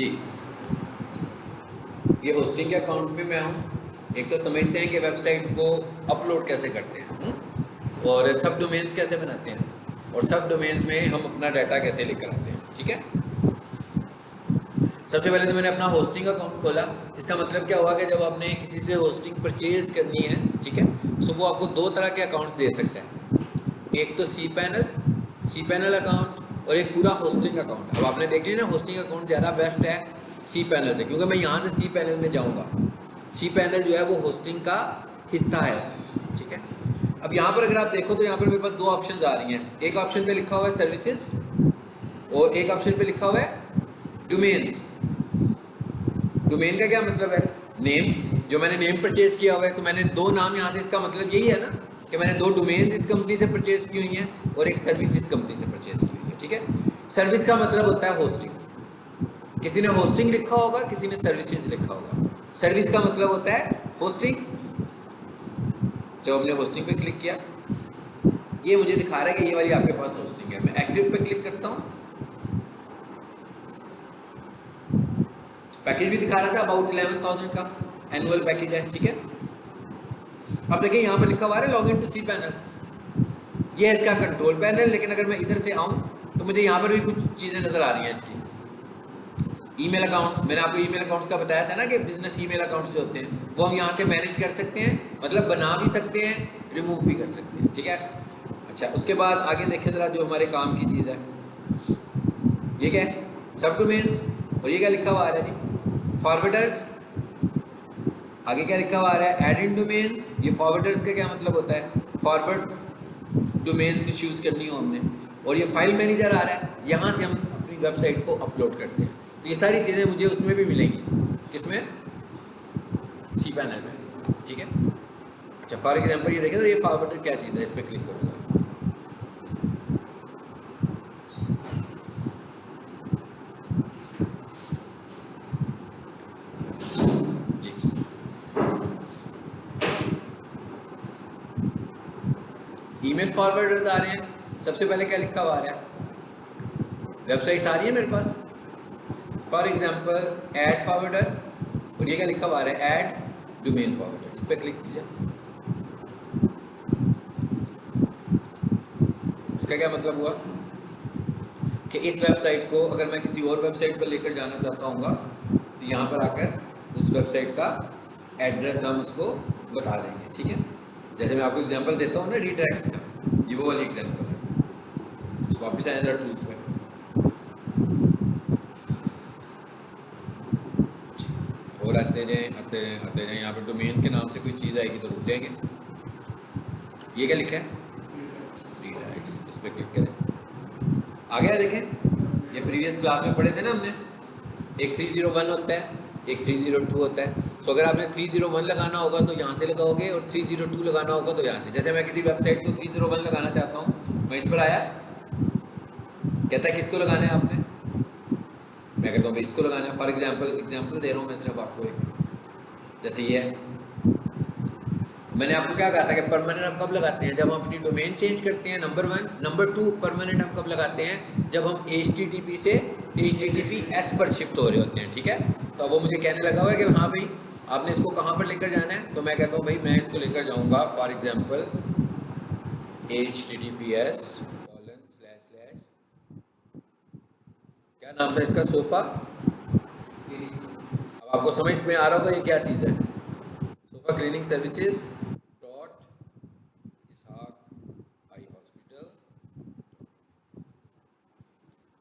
जी, ये होस्टिंग के अकाउंट में मैं हूँ। एक तो समझते हैं कि वेबसाइट को अपलोड कैसे करते हैं और सब डोमेन्स कैसे बनाते हैं और सब डोमेन्स में हम अपना डाटा कैसे लेकर आते हैं। ठीक है, सबसे पहले तो मैंने अपना होस्टिंग अकाउंट खोला। इसका मतलब क्या हुआ कि जब आपने किसी से होस्टिंग परचेज करनी है, ठीक है, तो वो आपको दो तरह के अकाउंट्स दे सकता है। एक तो सी पैनल अकाउंट और एक पूरा होस्टिंग अकाउंट। अब आपने देख लिया ना, होस्टिंग अकाउंट ज़्यादा बेस्ट है सी पैनल से, क्योंकि मैं यहाँ से सी पैनल में जाऊँगा। सी पैनल जो है वो होस्टिंग का हिस्सा है। ठीक है, अब यहाँ पर अगर आप देखो तो यहाँ पर मेरे पास दो ऑप्शन आ रही हैं। एक ऑप्शन पे लिखा हुआ है सर्विसेज और एक ऑप्शन पे लिखा हुआ है डोमेन्स। डोमेन का क्या मतलब है? नेम। जो मैंने नेम परचेज किया हुआ है, तो मैंने दो नाम यहाँ से, इसका मतलब यही है ना कि मैंने दो डोमेन इस कंपनी से परचेज की हुई हैं और एक सर्विस इस कंपनी से परचेज की हुई है। ठीक है, सर्विस का मतलब होता है होस्टिंग। किसी ने होस्टिंग लिखा होगा, किसी ने सर्विसेज लिखा होगा। सर्विस का मतलब होता है होस्टिंग। जब हमने होस्टिंग पे क्लिक किया, ये मुझे दिखा रहा है कि ये वाली आपके पास होस्टिंग है। मैं एक्टिव पे क्लिक करता हूँ, पैकेज भी दिखा रहा था अबाउट 11,000 का एनुअल पैकेज है। ठीक है, अब देखिए यहाँ पर लिखा हुआ है log in to C panel. ये है इसका कंट्रोल पैनल। लेकिन अगर मैं इधर से आऊँ तो मुझे यहाँ पर भी कुछ चीज़ें नज़र आ रही हैं इसकी। ईमेल अकाउंट्स, मैंने आपको ईमेल अकाउंट्स का बताया था ना कि बिजनेस ईमेल अकाउंट्स जो होते हैं वो हम यहाँ से मैनेज कर सकते हैं, मतलब बना भी सकते हैं, रिमूव भी कर सकते हैं। ठीक है, अच्छा, उसके बाद आगे देखें ज़रा जो हमारे काम की चीज़ है। ये क्या है? सब डोमेन्स। और ये क्या लिखा हुआ आ रहा है जी? फॉरवर्डर्स। आगे क्या लिखा हुआ आ रहा है? Add in domains. ये फॉरवर्डर्स का क्या मतलब होता है? फॉरवर्ड डोमेन्स की चूज़ करनी हो हमने। और ये फाइल मैनेजर आ रहा है, यहाँ से हम अपनी वेबसाइट को अपलोड करते हैं। तो ये सारी चीज़ें मुझे उसमें भी मिलेंगी। किसमें? सी पैनल में। ठीक है, अच्छा, फॉर एग्जांपल ये देखें तो ये फॉरवर्डर क्या चीज़ है, इस पर क्लिक करूँगा। ईमेल फॉरवर्डर्स आ रहे हैं। सबसे पहले क्या लिखा हुआ आ रहा है? वेबसाइट्स आ रही है मेरे पास। फॉर एग्जांपल ऐड फॉरवर्डर, और ये क्या लिखा हुआ आ रहा है? Add domain forwarder. इस पर क्लिक कीजिए। इसका क्या मतलब हुआ कि इस वेबसाइट को अगर मैं किसी और वेबसाइट पर लेकर जाना चाहता हूँ तो यहाँ पर आकर उस वेबसाइट का एड्रेस हम उसको बता देंगे। ठीक है, जैसे मैं आपको एग्जांपल देता हूँ ना रीडायरेक्ट्स का, ये वो वाली एग्जांपल है। तो वापस आए जरा टूल्स पे। और आते जाएँ यहाँ पर डोमेन के नाम से कोई चीज़ आएगी तो रुक जाएंगे। ये क्या लिखा है? रीडायरेक्ट्स। इस पर क्लिक करें, आ गया। देखें, ये प्रीवियस क्लास में पढ़े थे ना हमने, एक 301 होता है, एक 302 होता है। तो अगर आपने 301 लगाना होगा तो यहाँ से लगाओगे और 302 लगाना होगा तो यहाँ से। जैसे मैं किसी वेबसाइट को 301 लगाना चाहता हूँ, मैं इस पर आया, कहता है किसको लगाना है आपने? मैं कहता हूँ भाई इसको लगाना है। फॉर एग्जाम्पल दे रहा हूँ मैं सिर्फ आपको एक, जैसे ये है। मैंने आपको क्या कहा था कि परमानेंट हम कब लगाते हैं? जब हम अपनी डोमेन चेंज करते हैं, नंबर 1। नंबर 2, परमानेंट हम कब लगाते हैं? जब हम HTTP से HTTPS पर शिफ्ट हो रहे होते हैं। ठीक है, तो वो मुझे कहने लगा हुआ है कि हाँ भाई आपने इसको कहाँ पर लेकर जाना है? तो मैं कहता हूँ भाई मैं इसको लेकर जाऊँगा फॉर एग्जाम्पल HTTPS : क्या नाम था इसका? सोफ़ा। अब आपको समझ में आ रहा होगा ये क्या चीज़ है? Sofa cleaning services dot eye hospital.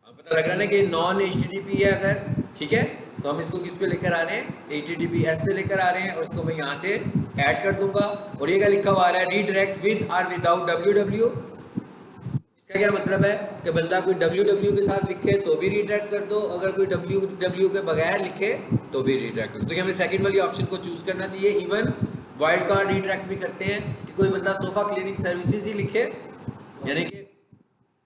हमें पता लग रहा है ना कि नॉन HTTP है अगर, ठीक है, तो हम इसको किस पे लेकर आ रहे हैं? HTTPS पे लेकर आ रहे हैं। और इसको मैं यहाँ से ऐड कर दूंगा। और ये क्या लिखा हुआ आ रहा है? रीडायरेक्ट विद और विदाउट www। इसका क्या मतलब है कि बंदा कोई www के साथ लिखे तो भी रीडायरेक्ट कर दो, अगर कोई www के बगैर लिखे तो भी रीडायरेक्ट कर दो। तो हमें सेकंड वाली ऑप्शन को चूज करना चाहिए। इवन वाइल्ड कार्ड रीडायरेक्ट भी करते हैं कि कोई बंदा सोफा क्लीनिंग सर्विसेज ही लिखे, यानी कि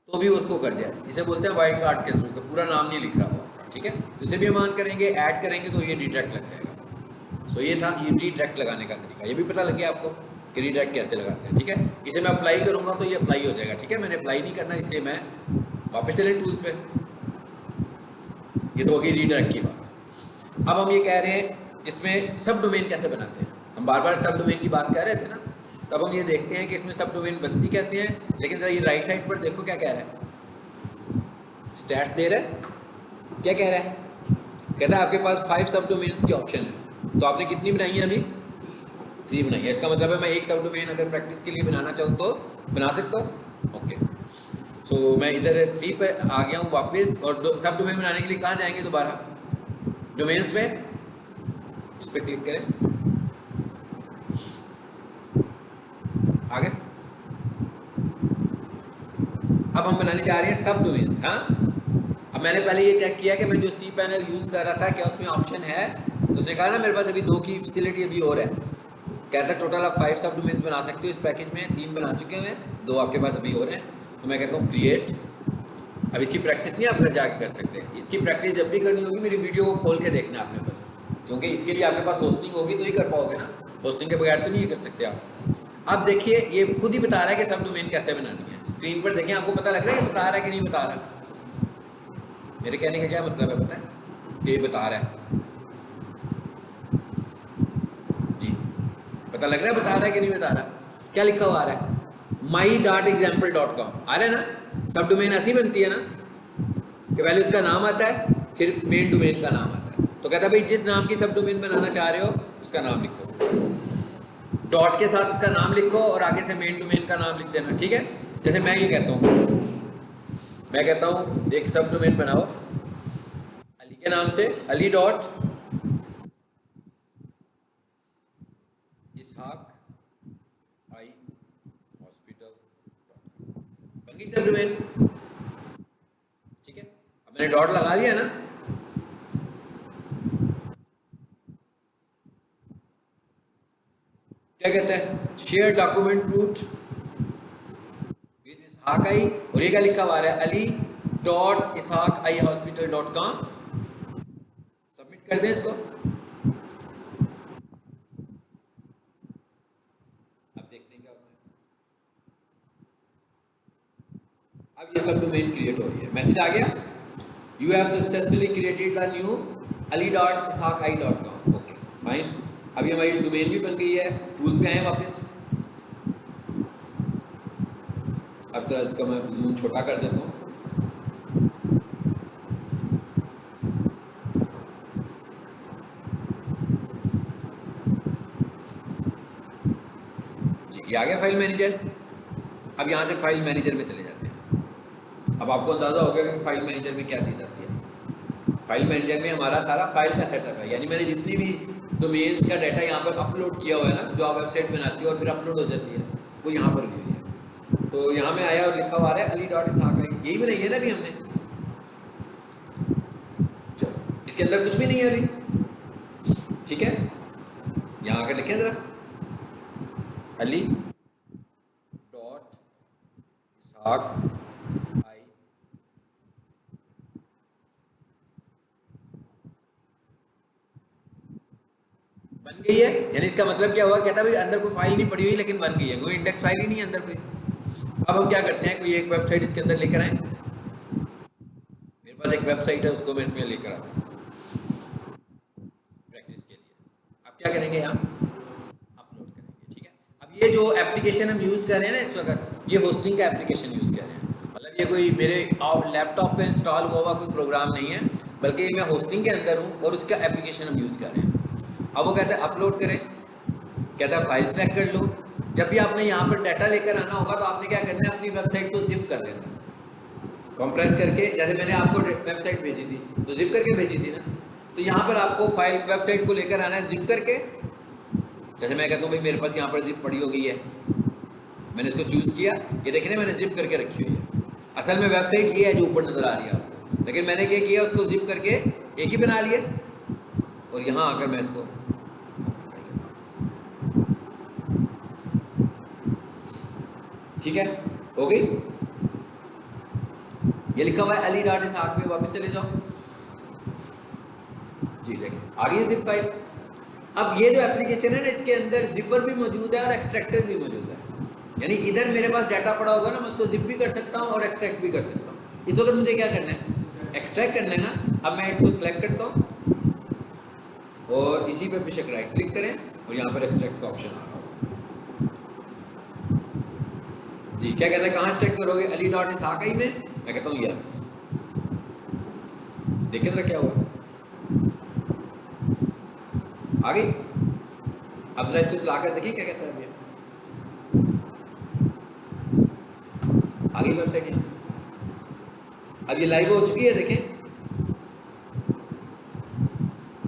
तो भी उसको कर जाए। इसे बोलते हैं वाइल्ड कार्ड के थ्रू, पूरा नाम नहीं लिख रहा हुआ। ठीक है, इसे भी हम ऑन करेंगे, ऐड करेंगे तो ये रीडायरेक्ट लग जाएगा। सो ये था ये रीडायरेक्ट लगाने का तरीका। ये भी पता लग गया आपको कि रीडायरेक्ट कैसे लगाते हैं। ठीक है, इसे मैं अप्लाई करूँगा तो ये अप्लाई हो जाएगा। ठीक है, मैंने अप्लाई नहीं करना, इसलिए मैं वापस चले टूल्स पे। ये तो होगी रीडायरेक्ट की बात। अब हम ये कह रहे हैं इसमें सब डोमेन कैसे बनाते हैं, हम बार बार सब डोमेन की बात कर रहे थे ना, तो अब हम ये देखते हैं कि इसमें सब डोमेन बनती कैसे है। लेकिन सर ये राइट साइड पर देखो क्या कह रहा है, स्टैट्स दे रहा है, क्या कह रहा है, कहता है आपके पास 5 सब डोमेन्स की ऑप्शन है। तो आपने कितनी बनाई है अभी, 3 बनाई है। इसका मतलब है मैं एक सब डोमेन अगर प्रैक्टिस के लिए बनाना चाहूँ तो बना सकता हूँ। ओके, सो मैं इधर 3 पे आ गया हूँ वापस, और सब डोमेन बनाने के लिए कहाँ जाएंगे, दोबारा डोमेन्स पे, इस पर क्लिक करें, आगे। अब हम बनाने जा रहे हैं सब डोमेन्स। हाँ, अब मैंने पहले ये चेक किया कि मैं जो सी पैनल यूज़ कर रहा था क्या उसमें ऑप्शन है, तो उसने कहा ना मेरे पास अभी 2 की फैसिलिटी अभी और है। कहता है टोटल आप 5 सब डोमेन्स बना सकते हो इस पैकेज में, 3 बना चुके हैं, 2 आपके पास अभी और हैं। तो मैं कहता हूँ क्रिएट। अब इसकी प्रैक्टिस नहीं आप घर जाके कर सकते, इसकी प्रैक्टिस जब भी करनी होगी मेरी वीडियो को खोल के देखना आपने बस, क्योंकि इसके लिए आपके पास होस्टिंग होगी तो ही कर पाओगे ना, होस्टिंग के बगैर तो नहीं कर सकते आप। अब देखिए ये खुद ही बता रहा है कि सब डोमेन कैसे बनानी है। स्क्रीन पर देखें, आपको पता लग रहा है कि बता रहा है कि नहीं बता रहा। मेरे कहने का क्या मतलब है पता है, ये बता रहा है जी, पता लग रहा है बता रहा है कि नहीं बता रहा। क्या लिखा हुआ आ रहा है, my.example.com आ रहा है ना। सब डोमेन ऐसी बनती है ना कि पहले उसका नाम आता है फिर मेन डोमेन का नाम आता है। तो कहता है भाई जिस नाम की सब डोमेन बनाना चाह रहे हो उसका नाम लिखो, डॉट के साथ उसका नाम लिखो और आगे से मेन डोमेन का नाम लिख देना, ठीक है। जैसे मैं ये कहता हूँ, मैं कहता हूँ एक सब डोमेन बनाओ अली के नाम से, Ali dot Ishaq I hospital, बन गई सब डोमेन, ठीक है। अब मैंने डॉट लगा लिया ना, क्या कहता है, share document route with Ishaq I, और ये क्या लिखा हुआ है, Ali dot Ishaq I hospital dot com. Submit कर दें इसको। अब देखते हैं क्या होता है। अब ये सब डोमेन क्रिएट हो रही है, मैसेज आ गया, you have successfully created the new Ali dot Ishaq I dot com. Okay fine, अभी हमारी डोमेन भी बन गई है। टूल्स पे आए वापस, अब चलो इसका मैं जूम छोटा कर देता हूँ। ये आ गया फाइल मैनेजर। अब यहाँ से फाइल मैनेजर में चले जाते हैं। अब आपको अंदाज़ा हो गया कि फाइल मैनेजर में क्या चीज़ आती है। फाइल मैनेजर में हमारा सारा फाइल का सेटअप है, यानी मैंने जितनी भी डोमेन्स का डाटा यहाँ पर अपलोड किया हुआ है ना, जो आप वेबसाइट बनाती है और फिर अपलोड हो जाती है, वो यहाँ पर हुई है। तो यहाँ में आया और लिखा हुआ है अली डॉट इसहाक, यही बनाई है ना अभी हमने। चलो इसके अंदर कुछ भी नहीं है अभी, ठीक है। यहाँ आकर लिखें ज़रा, अली डॉट इसहाक आई, बन गई है। यानी इसका मतलब क्या हुआ, कहता है भाई अंदर कोई फाइल नहीं पड़ी हुई लेकिन बन गई है, कोई इंडेक्स फाइल ही नहीं है अंदर कोई। अब हम क्या करते हैं, कोई एक वेबसाइट इसके अंदर लेकर आए, मेरे पास एक वेबसाइट है उसको मैं इसमें लेकर आता हूँ प्रैक्टिस के लिए। अब क्या करेंगे, यहाँ अपलोड करेंगे, ठीक है। अब ये जो एप्लीकेशन हम यूज़ कर रहे हैं ना इस वक्त, ये होस्टिंग का एप्लीकेशन यूज़ कर रहे हैं। मतलब ये कोई मेरे लैपटॉप पे इंस्टॉल हुआ कोई प्रोग्राम नहीं है, बल्कि मैं होस्टिंग के अंदर हूँ और उसका एप्लीकेशन हम यूज़ कर रहे हैं। अब वो कहता है अपलोड करें, कहता है फाइल सेलेक्ट कर लो। जब भी आपने यहाँ पर डाटा लेकर आना होगा तो आपने क्या करना है, अपनी वेबसाइट को जिप कर लेना, कंप्रेस करके। जैसे मैंने आपको वेबसाइट भेजी थी तो जिप करके भेजी थी ना, तो यहाँ पर आपको फाइल वेबसाइट को लेकर आना है जिप करके। जैसे मैं कहता हूँ भाई मेरे पास यहाँ पर जिप पड़ी हो गई है, मैंने इसको चूज़ किया, ये देखने मैंने जिप करके रखी हुई है। असल में वेबसाइट ये है जो ऊपर नज़र आ रही है आपको, लेकिन मैंने क्या किया, उसको जिप करके एक ही बना लिया और यहाँ आकर मैं इसको ठीक है हो गई। ये लिखा हुआ है अली डॉट इसहाक में, वापस चले जाओ जी, देखिए आ गई है जिप फाइल। अब ये जो एप्लीकेशन है ना, इसके अंदर जिपर भी मौजूद है और एक्सट्रैक्टर भी मौजूद है। यानी इधर मेरे पास डाटा पड़ा होगा ना, मैं उसको जिप भी कर सकता हूँ और एक्सट्रैक्ट भी कर सकता हूँ। इस वक्त मुझे क्या करना है, एक्सट्रैक्ट करना है ना। अब मैं इसको सिलेक्ट करता हूँ, और इसी पे बेशक राइट क्लिक करें और यहाँ पर एक्सट्रैक्ट का ऑप्शन आ रहा होगा। जी क्या कहते हैं, कहाँ एक्सट्रैक्ट करोगे? ali.ishaq में? मैं कहता हूँ यस। देखें जरा क्या हुआ, आ गई। अब जरा इसको चला कर देखिए क्या कहता है भैया, आ गई वेबसाइट यहाँ। अब ये लाइव हो चुकी है, देखें।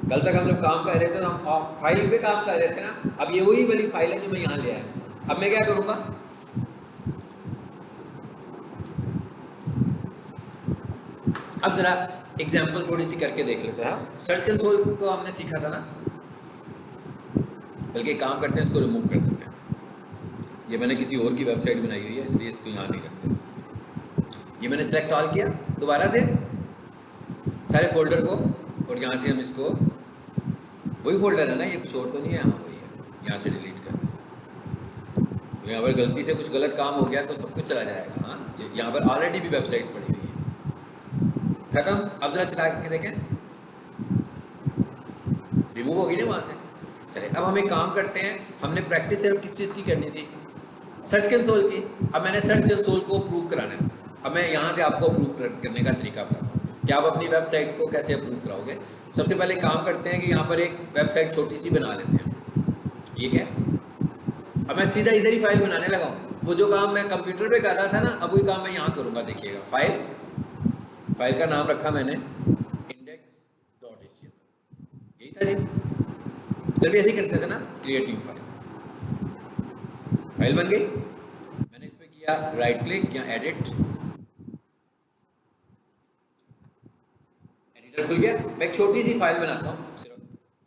कल तक हम जब काम कर रहे थे तो हम फाइल पे काम कर रहे थे ना, अब ये वही वाली फाइल है जो मैं यहाँ ले आया। अब मैं क्या करूँगा, अब जरा एग्जांपल थोड़ी सी करके देख लेते हैं। सर्च कंसोल को हमने सीखा था ना, बल्कि काम करते हैं इसको रिमूव कर देते हैं। ये मैंने किसी और की वेबसाइट बनाई हुई है इसलिए इसको यहाँ नहीं करते। ये मैंने सेलेक्ट ऑल किया दोबारा से सारे फोल्डर को, और यहाँ से हम इसको, वही फोल्डर है ना ये, कुछ और तो नहीं है, हाँ वही है, यहाँ से डिलीट कर दें। तो यहाँ पर गलती से कुछ गलत काम हो गया तो सब कुछ चला जाएगा। हाँ यहाँ पर ऑलरेडी भी वेबसाइट्स पड़ी हुई है। खत्म। अब जरा चला के देखें, रिमूव होगी ना वहाँ से। चलिए अब हम एक काम करते हैं, हमने प्रैक्टिस सिर्फ किस चीज़ की करनी थी, सर्च कंसोल की। अब मैंने सर्च कंसोल को अप्रूव कराना है। अब मैं यहाँ से आपको अप्रूव करने का तरीका बताता हूँ कि आप अपनी वेबसाइट को कैसे अप्रूव कराओगे। सबसे पहले काम करते हैं कि यहाँ पर एक वेबसाइट छोटी सी बना लेते हैं, ठीक है। अब मैं सीधा इधर ही फाइल बनाने लगा हूँ। वो जो काम मैं कंप्यूटर पे कर रहा था ना, अब वही काम मैं यहाँ करूँगा। देखिएगा फाइल का नाम रखा मैंने index.html, यही था जी। जब भी ऐसे ही करते थे ना, क्रिएट न्यू फाइल बन गई। मैंने इस पर किया राइट क्लिक या एडिटर खुल गया। मैं एक छोटी सी फाइल बनाता हूँ सिर्फ,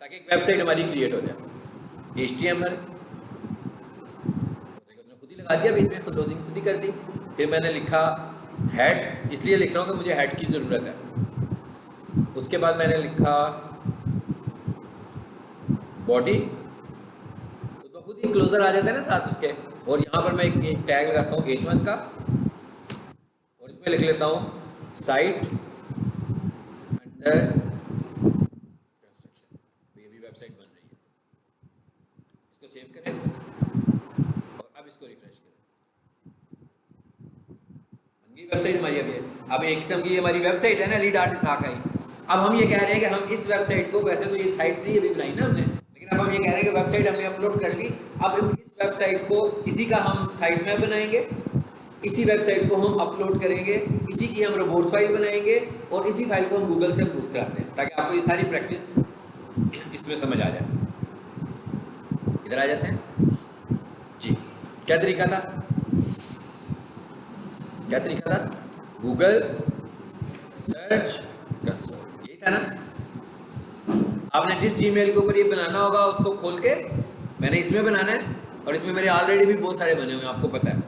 ताकि एक वेबसाइट हमारी क्रिएट हो जाए। HTML उसने खुद ही लगा दिया, बीच में लोडिंग खुद ही कर दी। फिर मैंने लिखा हेड, इसलिए लिख रहा हूँ कि मुझे हेड की ज़रूरत है। उसके बाद मैंने लिखा बॉडी, तो खुद ही क्लोजर आ जाता है ना साथ उसके। और यहाँ पर मैं एक टैग लगाता हूँ H1 का, और इसमें लिख लेता हूँ साइट अंडर कंस्ट्रक्शन। ये भी वेबसाइट बन रही है। इसको सेव करें और अब इसको रिफ्रेश करें। बन गई वेबसाइट हमारी। अब एक किस्म की हमारी वेबसाइट है ना ali.ishaq। अब हम ये कह रहे हैं कि हम इस वेबसाइट को, वैसे तो ये साइट नहीं अभी बनाई ना हमने, अब हम ये कह रहे हैं कि वेबसाइट हमने अपलोड कर ली। अब हम इस वेबसाइट को, इसी का हम साइट मैप बनाएंगे, इसी वेबसाइट को हम अपलोड करेंगे, इसी की हम रिपोर्ट्स फाइल बनाएंगे और इसी फाइल को हम गूगल से अप्रूव कराते हैं, ताकि आपको ये सारी प्रैक्टिस इसमें समझ आ जाए। इधर आ जाते हैं जी। क्या तरीका था, गूगल सर्च कंसोल, यही था ना। आपने जिस जीमेल के ऊपर ये बनाना होगा उसको खोल के, मैंने इसमें बनाना है, और इसमें मेरे ऑलरेडी भी बहुत सारे बने हुए हैं, आपको पता है।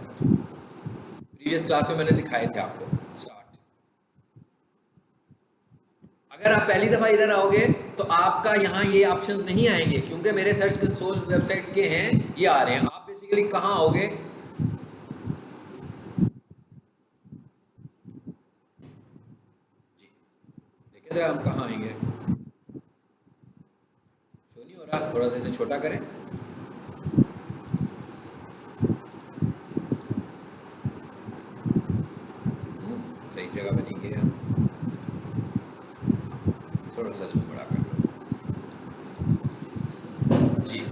प्रीवियस क्लास में मैंने दिखाए थे आपको। स्टार्ट। अगर आप पहली दफ़ा इधर आओगे तो आपका यहाँ ये ऑप्शंस नहीं आएंगे, क्योंकि मेरे सर्च कंसोल वेबसाइट्स के हैं, ये आ रहे हैं। आप बेसिकली कहाँ आओगे, जी देखिए जरा हम कहाँ आएंगे। शो नहीं हो रहा, थोड़ा सा इसे छोटा करें। सही जगह पे नहीं गया, थोड़ा सा जूम बड़ा कर जी।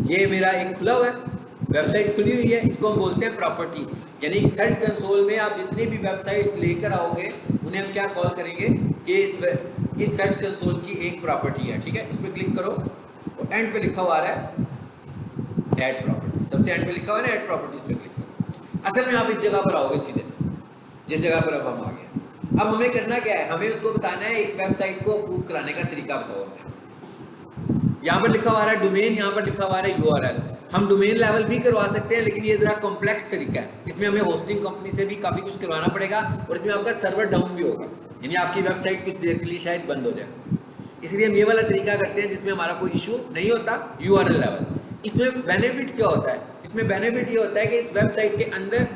ये मेरा एक खुला हुआ है, वेबसाइट खुली हुई है, इसको हम बोलते हैं प्रॉपर्टी। यानी सर्च कंसोल में आप जितनी भी वेबसाइट्स लेकर आओगे उन्हें हम क्या कॉल करेंगे कि इस सर्च कंसोल की एक प्रॉपर्टी है, ठीक है। इस पर क्लिक करो और एंड पे लिखा हुआ है ऐड प्रॉपर्टी, सबसे एंड पे लिखा हुआ है ऐड प्रॉपर्टीज पे क्लिक करो। असल में आप इस जगह पर आओगे सीधे, जिस जगह पर अब हम आ गए। अब हमें करना क्या है, हमें उसको बताना है एक वेबसाइट को अप्रूव कराने का तरीका बताओ हमें। यहाँ पर लिखा हुआ है डोमेन, यहाँ पर लिखा हुआ है URL। हम डोमेन लेवल भी करवा सकते हैं, लेकिन ये ज़रा कॉम्प्लेक्स तरीका है। इसमें हमें होस्टिंग कंपनी से भी काफ़ी कुछ करवाना पड़ेगा, और इसमें आपका सर्वर डाउन भी होगा, यानी आपकी वेबसाइट कुछ देर के लिए शायद बंद हो जाए। इसलिए हम ये वाला तरीका करते हैं जिसमें हमारा कोई इशू नहीं होता, URL लेवल। इसमें बेनिफिट क्या होता है, इसमें बेनिफिट ये होता है कि इस वेबसाइट के अंदर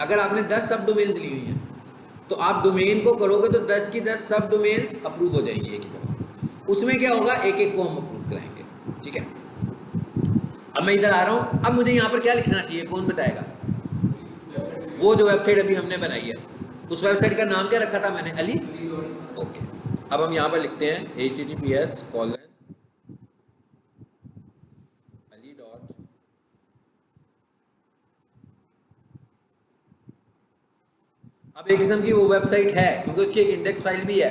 अगर आपने 10 सब डोमेन्स ली हुई हैं, तो आप डोमेन को करोगे तो 10 की 10 सब डोमेन्स अप्रूव हो जाएंगी एक ही दफ़ा। उसमें क्या होगा, एक एक को हम अप्रूव कराएंगे, ठीक है। अब मैं इधर आ रहा हूँ, अब मुझे यहाँ पर क्या लिखना चाहिए, कौन बताएगा? वो जो वेबसाइट अभी हमने बनाई है, उस वेबसाइट का नाम क्या रखा था मैंने, अली। ओके, अब हम यहाँ पर लिखते हैं https://ali. अब एक किस्म की वो वेबसाइट है क्योंकि उसकी एक इंडेक्स फाइल भी है।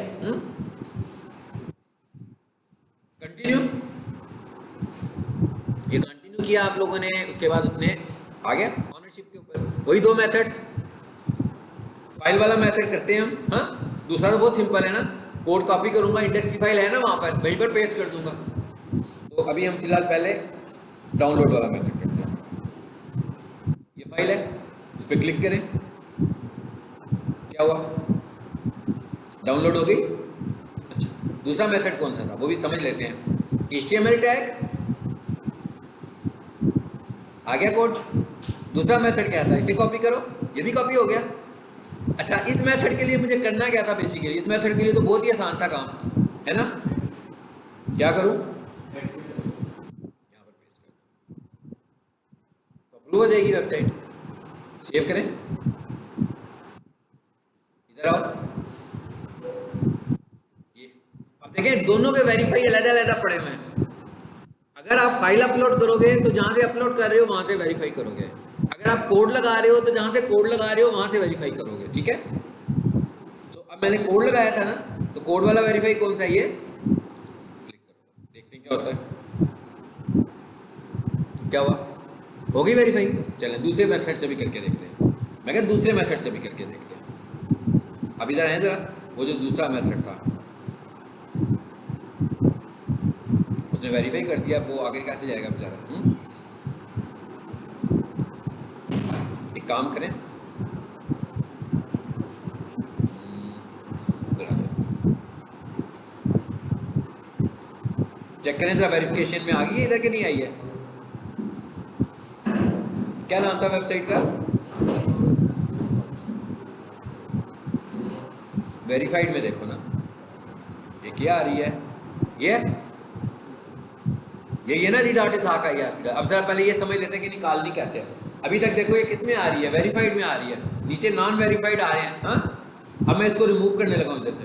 कंटिन्यू, ये कंटिन्यू किया आप लोगों ने, उसके बाद उसने आ गया ऑनरशिप के ऊपर। वही दो मेथड्स, फाइल वाला मेथड करते हैं हम, हाँ। दूसरा तो बहुत सिंपल है ना, कोड कॉपी करूंगा, इंडेक्स की फाइल है ना वहां पर, वहीं पर पेस्ट कर दूंगा। तो अभी हम फिलहाल पहले डाउनलोड वाला मेथड करते हैं। ये फाइल है, इस पर क्लिक करें, क्या हुआ, डाउनलोड हो गई। अच्छा, दूसरा मेथड कौन सा था वो भी समझ लेते हैं। HTML टैग आ गया कोड। दूसरा मेथड क्या था, इसे कॉपी करो, ये भी कॉपी हो गया। अच्छा, इस मेथड के लिए मुझे करना क्या था बेसिकली, इस मेथड के लिए तो बहुत ही आसान था काम, है ना। क्या करूं, यहाँ पर पेस्ट कर, तो अप्रूव हो जाएगी वेबसाइट। सेव करें, इधर आओ, ये अब देखें दोनों के वेरीफाई अलग-अलग पड़े हुए हैं। अगर आप फाइल अपलोड करोगे तो जहां से अपलोड कर रहे हो वहां से वेरीफाई करोगे, अगर आप कोड लगा रहे हो तो जहां से कोड लगा रहे हो वहां से वेरीफाई करोगे, ठीक है। तो अब मैंने कोड लगाया था ना, तो कोड वाला वेरीफाई कौन सा है, ये क्लिक करो, देखते हैं क्या होता है। क्या हुआ, हो गई वेरीफाई। चलें दूसरे मेथड से भी करके देखते हैं, मैं क्या दूसरे मेथड से भी करके देखते हैं। अब इधर आए जरा, वो जो दूसरा मेथड था उसने वेरीफाई कर दिया, वो आगे कैसे जाएगा बेचारा। एक काम करें, चेक करें जरा वेरिफिकेशन में आ गई है इधर के नहीं आई है। क्या नाम था वेबसाइट का, वेरीफाइड में देखो ना, ये क्या आ रही है, ये ना लीड आर्टिस्ट का ही है। अब जरा पहले ये समझ लेते हैं कि निकालनी कैसे है। अभी तक देखो ये किस में आ रही है, वेरीफाइड में आ रही है, नीचे नॉन वेरीफाइड आ रहे हैं, हाँ। अब मैं इसको रिमूव करने लगा हूं इधर से,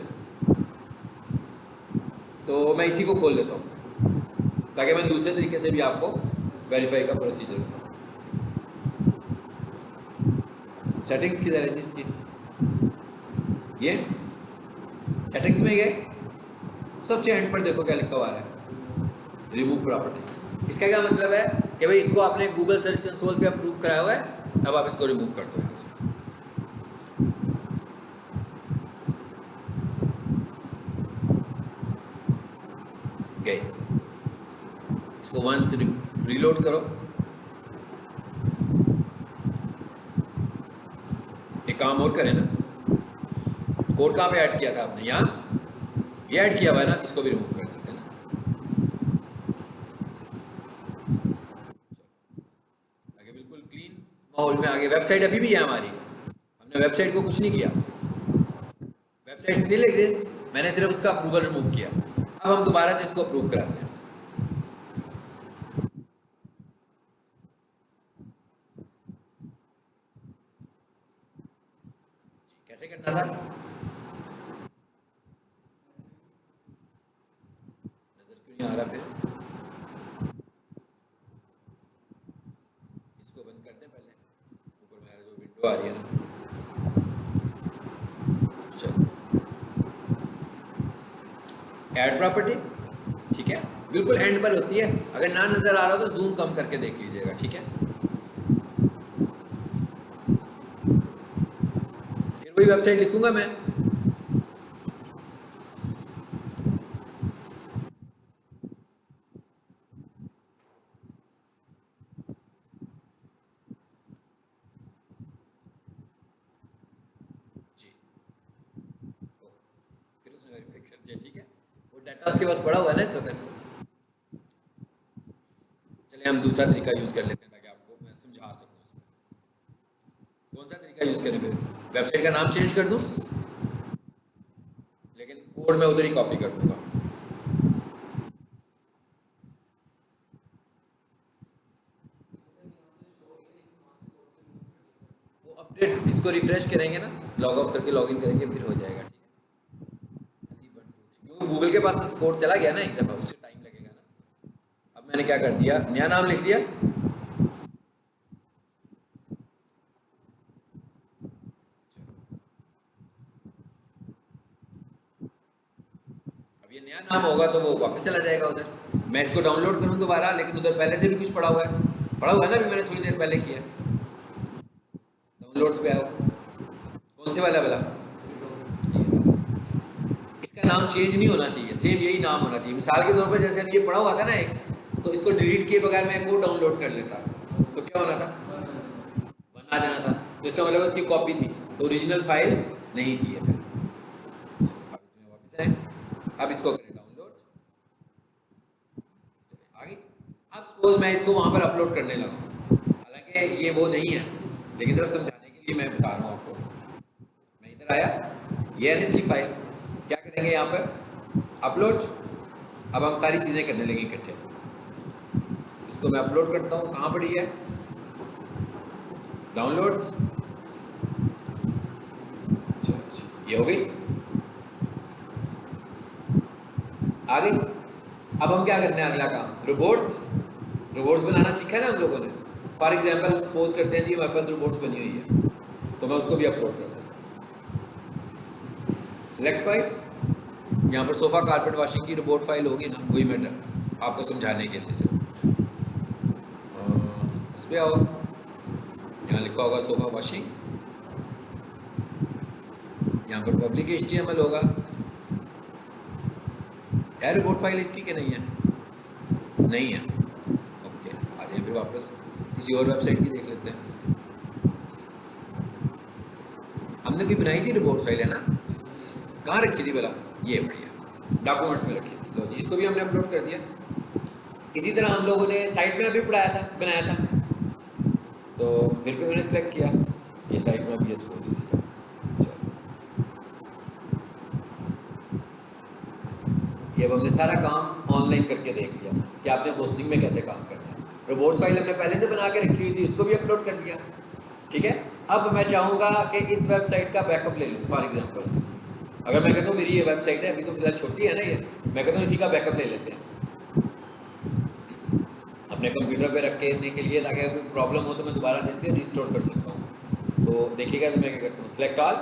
तो मैं इसी को खोल लेता हूँ ताकि मैं दूसरे तरीके से भी आपको वेरीफाई का प्रोसीजर बताऊँ। सेटिंग्स किधर है जिसकी, ये सेटिंग्स में गए, सबसे एंड पर देखो क्या लिखा हुआ है, रिमूव प्रॉपर्टी। इसका क्या मतलब है कि भाई इसको आपने गूगल सर्च कंसोल पे अप्रूव कराया हुआ है, अब आप इसको रिमूव कर दो यहाँ से। गए, इसको वंस रीलोड करो। एक काम और करें ना, कोड कहाँ पे ऐड किया था आपने, यहाँ ये ऐड किया हुआ है ना, इसको भी रिमूव कर देते हैं ना, आगे बिल्कुल क्लीन माहौल में आगे। वेबसाइट अभी भी है हमारी, हमने वेबसाइट को कुछ नहीं किया, वेबसाइट स्टिल एग्जिस्ट, मैंने सिर्फ उसका अप्रूवल रिमूव किया। अब हम दोबारा से इसको अप्रूव कराते हैं। कैसे करना था, नजर क्यों नहीं आ रहा, फिर इसको बंद करते हैं पहले, ऊपर मेरा जो विंडो आ रही है ना, चलो ऐड प्रॉपर्टी, ठीक है, बिल्कुल एंड पर होती है। अगर ना नजर आ रहा हो तो जूम कम करके देख लीजिएगा, ठीक है। फिर वही वेबसाइट लिखूंगा मैं, फिर उसने वेरीफाई कर दिया, ठीक है। वो डाटा उसके पास पड़ा हुआ है ना इस वक्त। चलिए हम दूसरा तरीका यूज़ कर लेते हैं ताकि आपको मैं समझा सकूँ उसमें। कौन सा तरीका यूज़ करें, फिर वेबसाइट का नाम चेंज कर दूँ, लेकिन कोड मैं उधर ही कॉपी कर दूँगा। फिर इसको रिफ्रेश करेंगे ना, लॉग ऑफ करके लॉगिन करेंगे, फिर हो जाएगा। ठीक है, क्योंकि गूगल के पास तो कोड चला गया ना एक दफ़ा, उससे टाइम लगेगा ना। अब मैंने क्या कर दिया, नया नाम लिख दिया। अब ये नया नाम होगा तो वो वापस चला जाएगा उधर। मैं इसको डाउनलोड करूँ दोबारा, लेकिन उधर पहले से भी कुछ पड़ा हुआ है, ना, भी मैंने थोड़ी देर पहले किया। डाउनलोड्स पे आओ, कौन से वाला वाला, इसका नाम चेंज नहीं होना चाहिए, सेम यही नाम होना चाहिए। मिसाल के तौर पर जैसे ये पड़ा हुआ था ना एक, तो इसको डिलीट किए बगैर मैं को डाउनलोड कर लेता, तो क्या होना था, वन आ जाना था। तो इसका मतलब उसकी कॉपी थी, तो ओरिजिनल फाइल नहीं थी। अब इसमें वापस आए, अब इसको करें डाउनलोड, आगे। अब सपोज मैं इसको वहाँ पर अपलोड करने लगा, हालांकि ये वो नहीं है, लेकिन सिर्फ समझाने के लिए मैं बता रहा हूँ आपको। मैं इधर आया, ये है इसकी फाइल, क्या करेंगे यहाँ पर अपलोड। अब हम सारी चीज़ें करने लगे इकट्ठे। इसको मैं अपलोड करता हूँ, कहाँ पड़ी है, डाउनलोड्स, ये हो गई, आ गई। अब हम क्या करने हैं, अगला काम रोबोट्स। रोबोट्स बनाना सीखा है ना हम लोगों ने। फॉर एग्जांपल हम सपोज करते हैं जी हमारे पास रोबोट्स बनी हुई है, तो मैं उसको भी अपलोड करता हूँ। सिलेक्ट फाइल, यहाँ पर सोफ़ा कारपेट वॉशिंग की रोबोट फाइल होगी ना, वही मैं आपको समझाने के लिए सिर्फ। इस पर आओ, यहाँ लिखा होगा सोफ़ा वॉशिंग, यहाँ पर पब्लिक HTML होगा। है रोबोट फाइल इसकी कि नहीं है, नहीं है, ओके। आ जाइए फिर वापस किसी और वेबसाइट की देख लेते हैं। हमने कोई बनाई थी रोबोट फाइल, है ना, कहाँ रखी थी भला, ये बढ़िया डॉक्यूमेंट्स में रखी। लो जी, इसको भी हमने अपलोड कर दिया। इसी तरह हम लोगों ने साइट में भी बनाया था, तो फिर भी मैंने सेलेक्ट किया, ये साइट में भी सपोज इसी का। ये अब हमने सारा काम ऑनलाइन करके देख लिया कि आपने होस्टिंग में कैसे काम करना है। रोबोट्स फाइल हमने पहले से बना के रखी हुई थी, उसको भी अपलोड कर दिया। ठीक है, अब मैं चाहूँगा कि इस वेबसाइट का बैकअप ले लूँ। फॉर एग्जांपल अगर मैं कहता हूँ मेरी ये वेबसाइट है, अभी तो फिलहाल छोटी है ना ये, मैं कहता हूँ इसी का बैकअप ले लेते हैं अपने कंप्यूटर पे रखने के लिए, ताकि अगर कोई प्रॉब्लम हो तो मैं दोबारा से इसे रिस्टोर कर सकता हूँ। तो देखिएगा तो मैं क्या करता हूँ, सिलेक्ट ऑल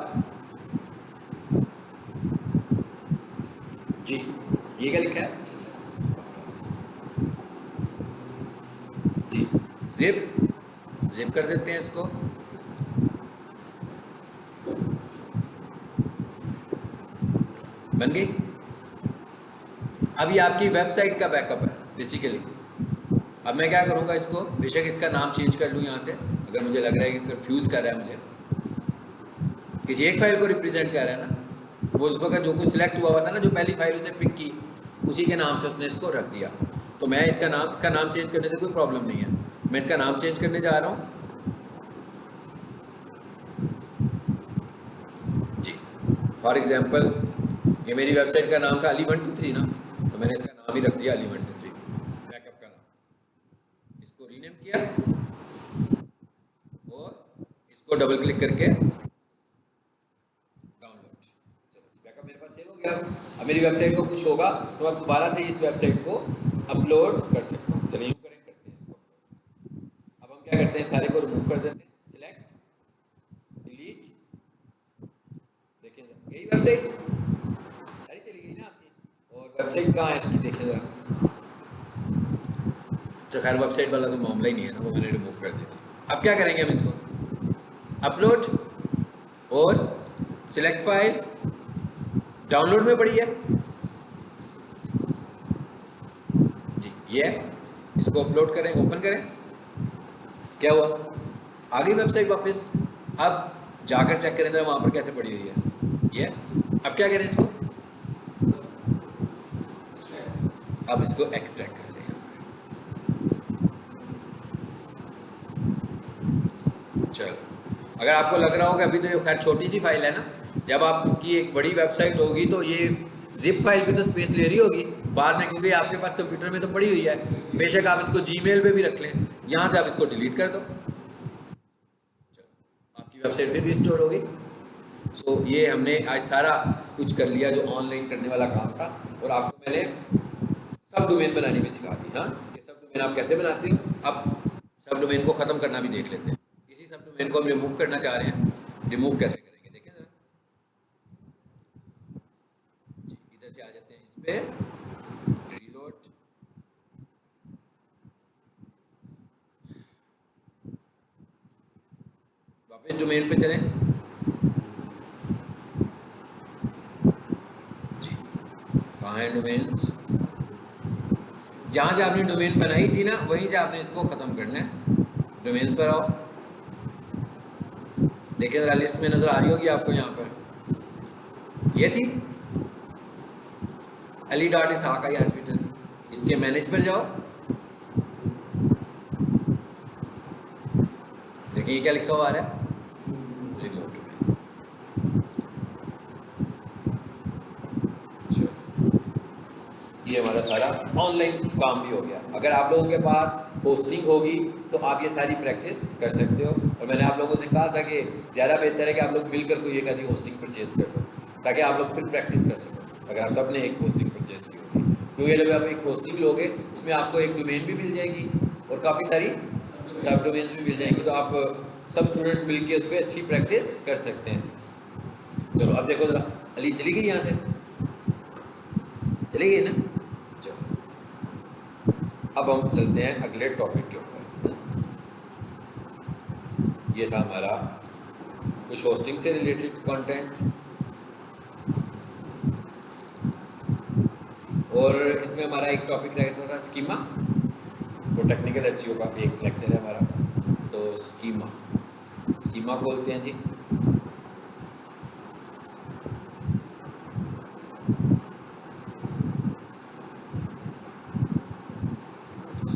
जी, ये क्या लिखा है जी, जिप कर देते हैं इसको। बन गई। अब ये आपकी वेबसाइट का बैकअप है बेसिकली। अब मैं क्या करूँगा, इसको बेशक इसका नाम चेंज कर लूँ यहाँ से, अगर मुझे लग रहा है कि कंफ्यूज कर रहा है मुझे, किसी एक फाइल को रिप्रेजेंट कर रहा है ना, वो उस वक्त जो कुछ सिलेक्ट हुआ था ना, जो पहली फाइल उसे पिक की, उसी के नाम से उसने इसको रख दिया। तो मैं इसका नाम चेंज करने से कोई प्रॉब्लम नहीं है। मैं इसका नाम चेंज करने जा रहा हूँ जी। फॉर एग्जांपल ये मेरी वेबसाइट का नाम था Ali123 ना, तो मैंने इसका नाम ही रख दिया Ali123, बैकअप का नाम। इसको रीनेम किया और इसको डबल क्लिक करके डाउनलोड। चलो बैकअप मेरे पास सेव हो गया। अब मेरी वेबसाइट को कुछ होगा तो मैं दोबारा से इस वेबसाइट को अपलोड कर सकता हूँ। चलिए यूँ करते हैं इसको। अब हम क्या करते हैं, सारे को रिमूव कर देते हैं, सिलेक्ट डिलीट। देखिए यही वेबसाइट सारी चली गई ना आपकी, और वेबसाइट कहाँ है इसकी देखिए जरा। तो खैर वेबसाइट वाला तो मामला ही नहीं है ना, वो मैंने रिमूव कर दिया। अब क्या करेंगे हम इसको अपलोड और सिलेक्ट फाइल, डाउनलोड में पड़ी है जी, ये इसको अपलोड करें, ओपन करें, क्या हुआ, आ गई वेबसाइट वापस। अब जाकर चेक करें जरा वहाँ पर कैसे पड़ी हुई है ये। अब क्या करें इसको, अब इसको एक्सट्रैक्ट कर देंगे। चलो, अगर आपको लग रहा हो कि अभी तो ये खैर छोटी सी फाइल है ना, जब आपकी एक बड़ी वेबसाइट होगी तो ये जिप फाइल भी तो स्पेस ले रही होगी बाद में, क्योंकि आपके पास कंप्यूटर में तो पड़ी हुई है। बेशक आप इसको जीमेल पे भी रख लें, यहाँ से आप इसको डिलीट कर दो, चलो आपकी वेबसाइट फिर रिस्टोर होगी। सो ये हमने आज सारा कुछ कर लिया जो ऑनलाइन करने वाला काम था, और आपको मैंने सब डोमेन बनानी भी सिखा दी। हाँ, ये सब डोमेन आप कैसे बनाते हो, अब सब डोमेन को ख़त्म करना भी देख लेते हैं। इसी सब डोमेन को हम रिमूव करना चाह रहे हैं, रिमूव कैसे करेंगे देखें जरा। इधर से आ जाते हैं इस पे, रीलोड, वापस डोमेन पे चलें जी। कहाँ है डोमेन्स, जहाँ से आपने डोमेन बनाई थी ना वहीं से आपने इसको ख़त्म करना है। डोमेन्स पर आओ, देखिए ज़रा लिस्ट में नज़र आ रही होगी आपको, यहाँ पर ये थी ali.ishaq हॉस्पिटल, इसके मैनेज पर जाओ, देखिए ये क्या लिखा हुआ आ रहा है, रिमूव डोमेन। ये हमारा सारा ऑनलाइन काम भी हो गया। अगर आप लोगों के पास होस्टिंग होगी तो आप ये सारी प्रैक्टिस कर सकते हो, और मैंने आप लोगों से कहा था कि ज़्यादा बेहतर है कि आप लोग मिलकर कोई एक आधी होस्टिंग परचेज कर लो, ताकि आप लोग फिर प्रैक्टिस कर सको। अगर आप सब ने एक होस्टिंग परचेज की होगी, क्योंकि जब आप एक होस्टिंग लोगे उसमें आपको एक डोमेन भी मिल जाएगी और काफ़ी सारी सब डोमेन्स भी मिल जाएंगी, तो आप सब स्टूडेंट्स मिल के उस पर अच्छी प्रैक्टिस कर सकते हैं। चलो अब देखो ज़रा, अली चली गई, यहाँ से चली गई ना। अब हम चलते हैं अगले टॉपिक के ऊपर। ये था हमारा कुछ होस्टिंग से रिलेटेड कंटेंट, और इसमें हमारा एक टॉपिक रहता था स्कीमा, तो टेक्निकल एसईओ का एक लेक्चर है हमारा, तो स्कीमा बोलते हैं जी।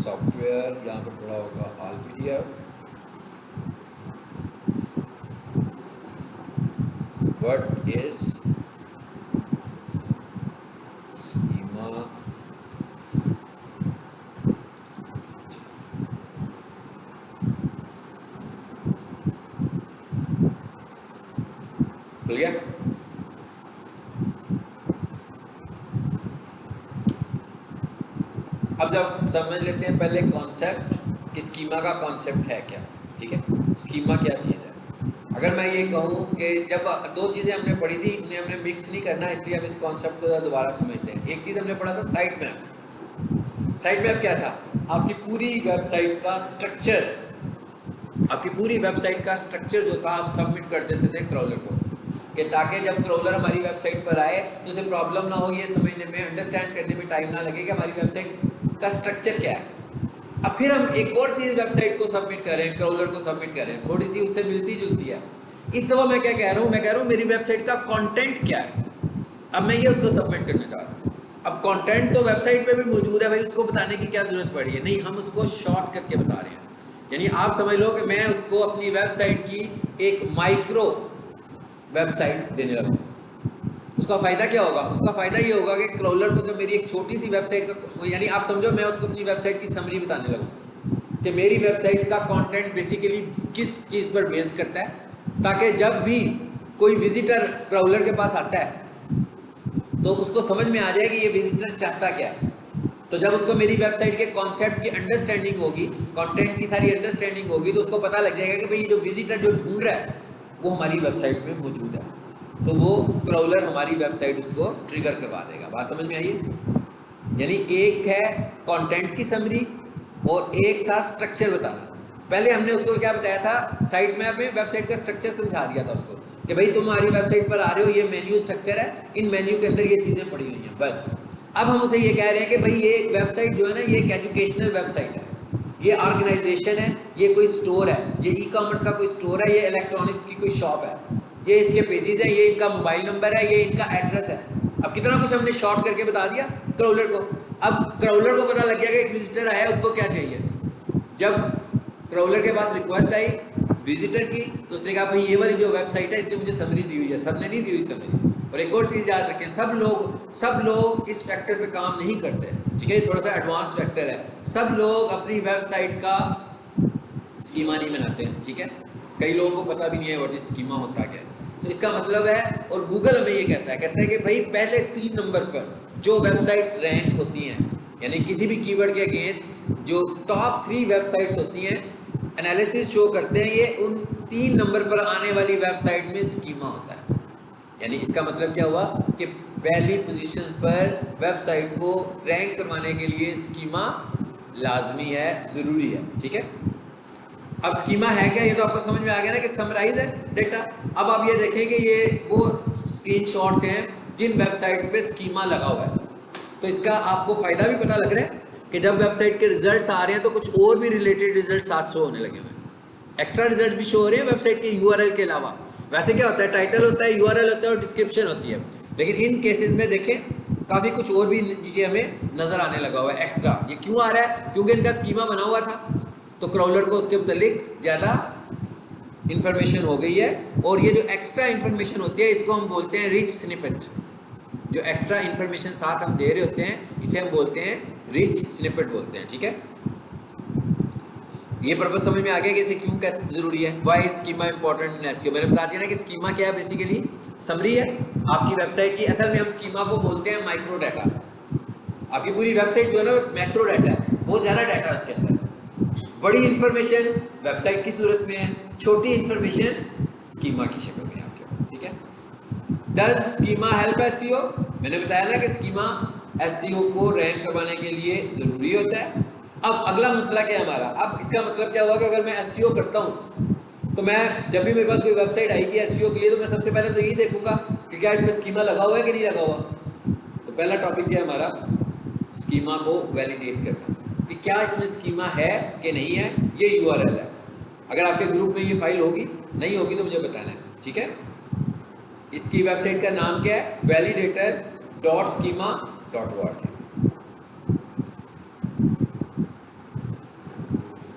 सॉफ्टवेयर यहाँ पर पड़ा होगा all PDF, what is schema, खुल गया। अब जब समझ लेते हैं पहले कॉन्सेप्ट कि स्कीमा का कॉन्सेप्ट है क्या, ठीक है, स्कीमा क्या चीज़ है। अगर मैं ये कहूँ कि जब दो चीज़ें हमने पढ़ी थी उन्हें हमने मिक्स नहीं करना, इसलिए हम इस कॉन्सेप्ट को दोबारा समझते हैं। एक चीज़ हमने पढ़ा था साइट मैप। साइट मैप क्या था, आपकी पूरी वेबसाइट का स्ट्रक्चर, आपकी पूरी वेबसाइट का स्ट्रक्चर जो था हम सबमिट कर देते थे क्रॉलर को, कि ताकि जब क्रॉलर हमारी वेबसाइट पर आए तो उसे प्रॉब्लम ना हो, ये समझने में, अंडरस्टैंड करने में टाइम ना लगे कि हमारी वेबसाइट का स्ट्रक्चर क्या है। अब फिर हम एक और चीज़ वेबसाइट को सबमिट कर रहे हैं, क्रॉलर को सबमिट कर रहे हैं, थोड़ी सी उससे मिलती जुलती है। इस दफ़ा मैं क्या कह रहा हूँ, मैं कह रहा हूँ मेरी वेबसाइट का कंटेंट क्या है, अब मैं ये उसको सबमिट करना चाह रहा हूँ। अब कंटेंट तो वेबसाइट पे भी मौजूद है भाई, उसको बताने की क्या ज़रूरत पड़ी है, नहीं, हम उसको शॉर्ट करके बता रहे हैं। यानी आप समझ लो कि मैं उसको अपनी वेबसाइट की एक माइक्रो वेबसाइट देने लगा। उसका फ़ायदा क्या होगा, उसका फ़ायदा ये होगा कि क्रॉलर को जब मेरी एक छोटी सी वेबसाइट का, यानी आप समझो मैं उसको अपनी वेबसाइट की समरी बताने लगूँ कि मेरी वेबसाइट का कंटेंट बेसिकली किस चीज़ पर बेस करता है, ताकि जब भी कोई विजिटर क्रॉलर के पास आता है तो उसको समझ में आ जाए कि ये विजिटर चाहता क्या है। तो जब उसको मेरी वेबसाइट के कॉन्सेप्ट की अंडरस्टैंडिंग होगी, कंटेंट की सारी अंडरस्टैंडिंग होगी, तो उसको पता लग जाएगा कि भाई ये जो विजिटर जो ढूंढ रहा है वो हमारी वेबसाइट में मौजूद है, तो वो क्रॉलर हमारी वेबसाइट उसको ट्रिगर करवा देगा। बात समझ में आई है? यानी एक है कंटेंट की समरी और एक था स्ट्रक्चर बताना। पहले हमने उसको क्या बताया था, साइट मैप में वेबसाइट का स्ट्रक्चर समझा दिया था उसको कि भाई तुम हमारी वेबसाइट पर आ रहे हो, ये मेन्यू स्ट्रक्चर है, इन मेन्यू के अंदर ये चीज़ें पड़ी हुई हैं, बस। अब हम उसे ये कह रहे हैं कि भाई ये वेबसाइट जो है ना, ये एक एजुकेशनल वेबसाइट है, ये ऑर्गेनाइजेशन है, ये कोई स्टोर है, ये ई कॉमर्स का कोई स्टोर है, ये इलेक्ट्रॉनिक्स की कोई शॉप है, ये इसके पेजेस हैं, ये इनका मोबाइल नंबर है, ये इनका एड्रेस है। अब कितना कुछ हमने शॉर्ट करके बता दिया क्रॉलर को। अब क्रॉलर को पता लग गया कि एक विजिटर आया, उसको क्या चाहिए। जब क्रॉलर के पास रिक्वेस्ट आई विजिटर की, तो उसने कहा भाई ये वाली जो वेबसाइट है इसने मुझे समरी दी हुई है, सबने नहीं दी हुई समरी। और एक और चीज़ याद रखें, सब लोग इस फैक्टर पे काम नहीं करते, ठीक है, थोड़ा सा एडवांस फैक्टर है। सब लोग अपनी वेबसाइट का स्कीमा नहीं बनाते हैं, ठीक है। कई लोगों को पता भी नहीं है व्हाट इज स्कीमा होता क्या है। तो इसका मतलब है, और गूगल हमें ये कहता है कि भाई पहले 3 नंबर पर जो वेबसाइट्स रैंक होती हैं, यानी किसी भी कीवर्ड के अगेंस्ट जो टॉप 3 वेबसाइट्स होती हैं, एनालिसिस शो करते हैं ये उन 3 नंबर पर आने वाली वेबसाइट में स्कीमा होता है। यानी इसका मतलब क्या हुआ कि पहली पोजीशंस पर वेबसाइट को रैंक करवाने के लिए स्कीमा लाजमी है, ज़रूरी है। ठीक है, अब स्कीमा है क्या, ये तो आपको समझ में आ गया ना कि समराइज है डेटा। अब आप ये देखें कि ये वो स्क्रीनशॉट्स हैं जिन वेबसाइट पे स्कीमा लगा हुआ है। तो इसका आपको फ़ायदा भी पता लग रहा है कि जब वेबसाइट के रिजल्ट्स आ रहे हैं तो कुछ और भी रिलेटेड रिजल्ट साथ शो होने लगे हुए हैं, एक्स्ट्रा रिजल्ट भी शो हो रहे हैं वेबसाइट के यूआरएल के अलावा। वैसे क्या होता है, टाइटल होता है, यूआरएल होता है और डिस्क्रिप्शन होती है, लेकिन इन केसेस में देखें काफ़ी कुछ और भी चीज़ें हमें नज़र आने लगा हुआ है एक्स्ट्रा। ये क्यों आ रहा है, क्योंकि इनका स्कीमा बना हुआ था, तो क्राउलर को उसके मुतालिक ज़्यादा इंफॉर्मेशन हो गई है। और ये जो एक्स्ट्रा इंफॉर्मेशन होती है इसको हम बोलते हैं रिच स्निपेट। जो एक्स्ट्रा इंफॉर्मेशन साथ हम दे रहे होते हैं इसे हम बोलते हैं रिच स्निपेट बोलते हैं। ठीक है, ये पर्पस समझ में आ गया कि इसे क्यों जरूरी है, why schema important in SEO. मैंने बता दिया ना कि स्कीमा क्या है, बेसिकली समरी है आपकी वेबसाइट की। असल में हम स्कीमा को बोलते हैं माइक्रो डाटा। आपकी पूरी वेबसाइट जो है ना मैक्रो डाटा है, बहुत ज़्यादा डाटा है उसके अंदर। बड़ी इंफॉर्मेशन वेबसाइट की सूरत में है, छोटी इंफॉर्मेशन स्कीमा की शक्ल में है आपके पास। ठीक है, डज स्कीमा हेल्प एसईओ? मैंने बताया ना कि स्कीमा एसईओ को रैंक करवाने के लिए ज़रूरी होता है। अब अगला मसला क्या है हमारा, अब इसका मतलब क्या हुआ कि अगर मैं एसईओ करता हूँ तो मैं जब भी मेरे पास कोई वेबसाइट आएगी एसईओ के लिए तो मैं सबसे पहले तो यही देखूंगा कि क्या इसमें स्कीमा लगा हुआ है कि नहीं लगा हुआ। तो पहला टॉपिक क्या है हमारा, स्कीमा को वैलिडेट करना कि क्या इसमें स्कीमा है कि नहीं है। ये यूआरएल है, अगर आपके ग्रुप में ये फाइल होगी, नहीं होगी तो मुझे बताना है। ठीक है, इसकी वेबसाइट का नाम क्या है, validator.schema.org।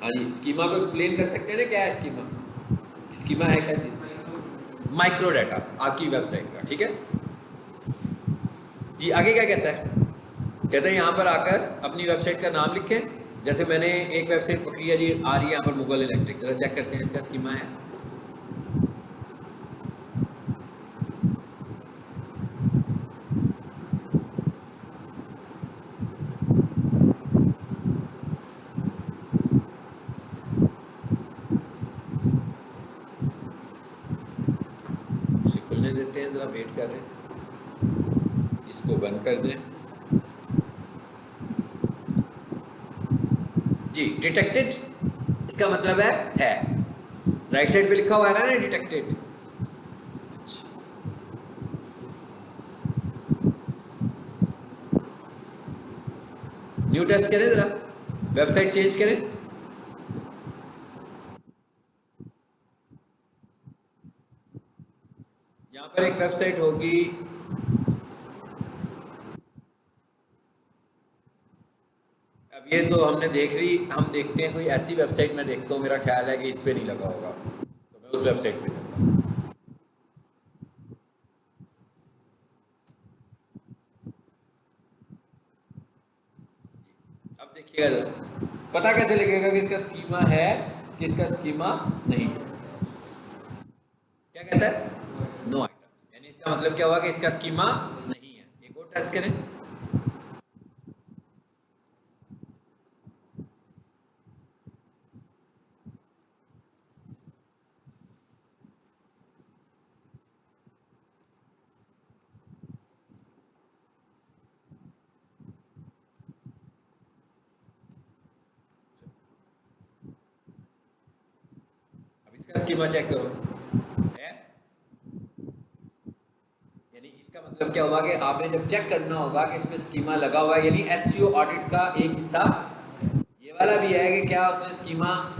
हाँ जी, स्कीमा को एक्सप्लेन कर सकते हैं ना, क्या है स्कीमा? स्कीमा है क्या चीज़? माइक्रो डाटा आपकी वेबसाइट का। ठीक है जी, आगे क्या कहता है, कहते हैं यहाँ पर आकर अपनी वेबसाइट का नाम लिखें। जैसे मैंने एक वेबसाइट पकड़ी है जी, आ रही है यहाँ पर मुगल इलेक्ट्रिक, जरा चेक करते हैं इसका स्कीमा है। खुलने देते हैं, जरा वेट कर रहे हैं, इसको बंद कर दें जी। डिटेक्टेड इसका मतलब है राइट साइड पे लिखा हुआ है ना डिटेक्टेड। न्यू टेस्ट करें, जरा वेबसाइट चेंज करें। यहाँ पर एक वेबसाइट होगी, अब ये तो हमने देख ली, हम देखते हैं कोई ऐसी वेबसाइट मैं देखता हूँ, मेरा ख्याल है कि इस पे नहीं लगा होगा, तो मैं उस वेबसाइट पे जाता हूँ। अब देखिएगा जरा, पता कैसे लगेगा कि इसका स्कीमा है कि इसका स्कीमा नहीं है? क्या कहता है, नो आइटम, यानी इसका मतलब क्या हुआ कि इसका स्कीमा नहीं है। एक और टेस्ट करें, स्कीमा चेक करो है, यानी इसका मतलब क्या हुआ कि आपने जब चेक करना होगा कि इसमें स्कीमा लगा हुआ है, यानी एसईओ ऑडिट का एक हिस्सा ये वाला भी है कि क्या उसने स्कीमा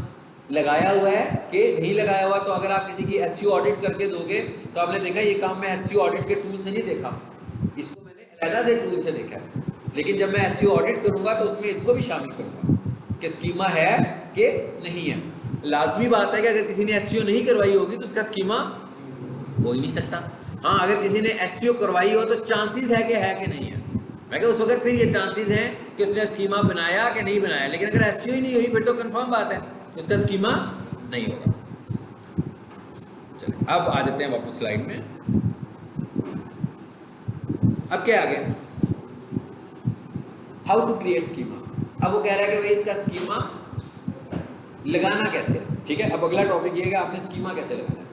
लगाया हुआ है कि नहीं लगाया हुआ। तो अगर आप किसी की एसईओ ऑडिट करके दोगे तो आपने देखा ये काम मैं एसईओ ऑडिट के टूल से नहीं देखा, इसको मैंने अलग से टूल से देखा। लेकिन जब मैं एसईओ ऑडिट करूंगा तो उसमें इसको भी शामिल करूंगा कि स्कीमा है कि नहीं है। लाजमी बात है कि अगर किसी ने एसईओ नहीं करवाई होगी तो उसका स्कीमा हो ही नहीं सकता। हाँ, अगर किसी ने एसईओ करवाई हो तो चांसेस है कि नहीं है। मैं क्या उस वक्त फिर ये चांसेस हैं कि उसने स्कीमा बनाया कि नहीं बनाया। लेकिन अगर एसईओ ही नहीं हुई फिर तो कंफर्म बात है उसका स्कीमा नहीं होगा। चलिए अब आ जाते हैं वापस स्लाइड में। अब क्या आ गया, हाउ टू क्रिएट स्कीमा। अब वो कह रहा है कि भाई इसका स्कीमा लगाना कैसे है, ठीक है। अब अगला टॉपिक ये है कि आपने स्कीमा कैसे लगाना है।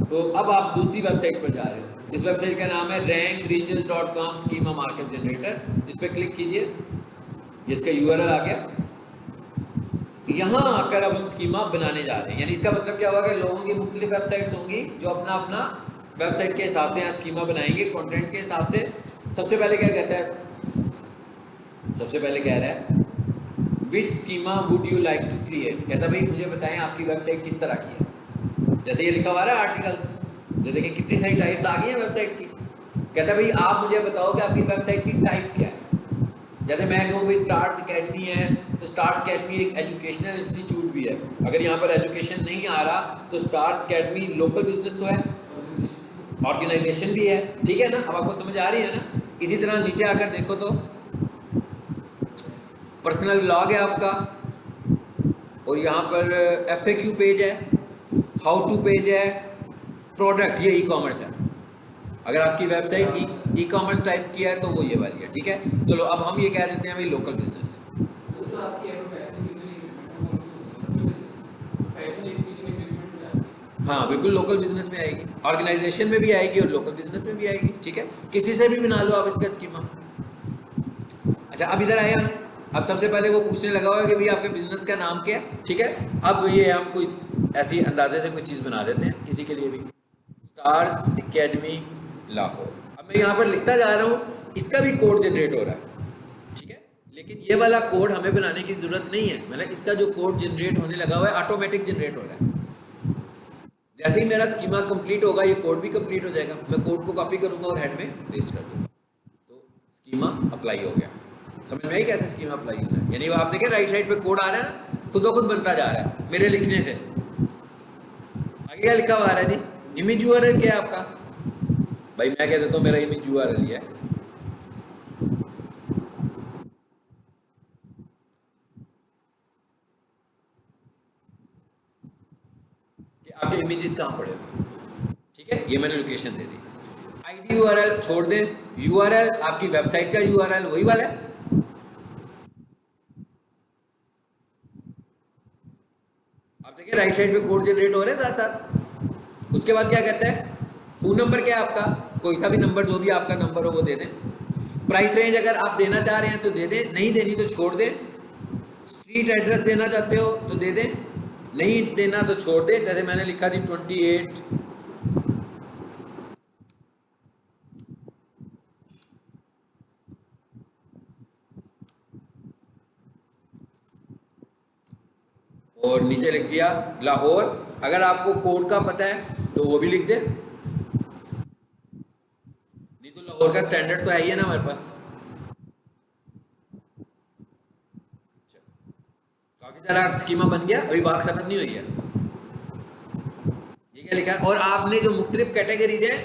तो अब आप दूसरी वेबसाइट पर जा रहे हो, इस वेबसाइट का नाम है rankringes.com स्कीमा मार्कअप जनरेटर। इस पर क्लिक कीजिए, इसका यूआरएल आ गया। यहाँ आकर अब हम स्कीमा बनाने जा रहे हैं, यानी इसका मतलब क्या होगा कि लोगों की मुख्तलिफ वेबसाइट्स होंगी जो अपना अपना वेबसाइट के हिसाब से यहाँ स्कीमा बनाएंगे कंटेंट के हिसाब से। सबसे पहले क्या कहता है, सबसे पहले कह रहा है which schema would you like to create. कहता है भाई मुझे बताएं आपकी वेबसाइट किस तरह की है। जैसे ये लिखा हुआ है आर्टिकल्स, जो देखें कितनी सारी टाइप्स आ गई हैं वेबसाइट की। कहता है भाई आप मुझे बताओ कि आपकी वेबसाइट की टाइप क्या है। जैसे मैं कहूँ भाई स्टार्स अकेडमी है, तो स्टार्स अकेडमी एक एजुकेशनल इंस्टीट्यूट भी है। अगर यहाँ पर एजुकेशन नहीं आ रहा तो स्टार्स अकेडमी लोकल बिजनेस तो है, ऑर्गेनाइजेशन भी है, ठीक है ना। अब आपको समझ आ रही है ना। इसी तरह नीचे आकर देखो तो पर्सनल ब्लॉग है आपका, और यहाँ पर FAQ पेज है, हाउ टू पेज है, प्रोडक्ट, ये ई कॉमर्स है। अगर आपकी वेबसाइट ई कॉमर्स टाइप की है तो वो ये वाली है, ठीक है। चलो अब हम ये कह देते हैं भाई लोकल बिजनेस। हाँ बिल्कुल लोकल बिजनेस में आएगी, ऑर्गेनाइजेशन में भी आएगी और लोकल बिजनेस में भी आएगी, ठीक है। किसी से भी बना लो आप इसका स्कीमा। अच्छा अब इधर आया, अब सबसे पहले वो पूछने लगा हुआ है कि भाई आपके बिजनेस का नाम क्या है, ठीक है। अब ये हम कोई ऐसी अंदाजे से कोई चीज़ बना देते हैं किसी के लिए भी, स्टार्स अकेडमी लाहौर। अब मैं यहाँ पर लिखता जा रहा हूँ, इसका भी कोड जनरेट हो रहा है, ठीक है। लेकिन ये वाला कोड हमें बनाने की जरूरत नहीं है, मतलब इसका जो कोड जनरेट होने लगा हुआ है ऑटोमेटिक जनरेट हो रहा है। जैसे ही मेरा स्कीमा कंप्लीट होगा ये कोड भी कंप्लीट हो जाएगा। मैं कोड को कॉपी करूंगा और हेड में पेस्ट कर दूंगा, तो स्कीमा अप्लाई हो गया। समझ में आई कैसे स्कीमा अप्लाई होना है। यानी वो आप देखें राइट साइड पे कोड आ रहा है ना, खुद ब खुद बनता जा रहा है मेरे लिखने से। आगे क्या लिखा हुआ आ रहा है जी, इमेज यूआरएल क्या है आपका। भाई मैं कह देता हूँ मेरा इमेज यूआरएल है, आपके इमेजेस कहाँ पड़े हुए, ठीक है। ये मैंने लोकेशन दे दी। आईडी यूआरएल छोड़ दें, यूआरएल आपकी वेबसाइट का यूआरएल वही वाला है। आप देखिए राइट साइड पे कोड जनरेट हो रहे हैं साथ साथ। उसके बाद क्या कहता है, फोन नंबर क्या है आपका, कोई सा भी नंबर, जो भी आपका नंबर हो वो दे दें। प्राइस रेंज अगर आप देना चाह रहे हैं तो दे दें, नहीं देनी तो छोड़ दें। स्ट्रीट एड्रेस देना चाहते हो तो दे दें, नहीं देना तो छोड़ दें। जैसे मैंने लिखा थी 28 और नीचे लिख दिया लाहौर। अगर आपको कोड का पता है तो वो भी लिख दे, नहीं तो लाहौर का स्टैंडर्ड तो है ही है ना हमारे पास। काफी सारा स्कीमा बन गया, अभी बात खत्म नहीं हुई है। ये क्या लिखा है, और आपने जो मुख्तलिफ कैटेगरीज हैं,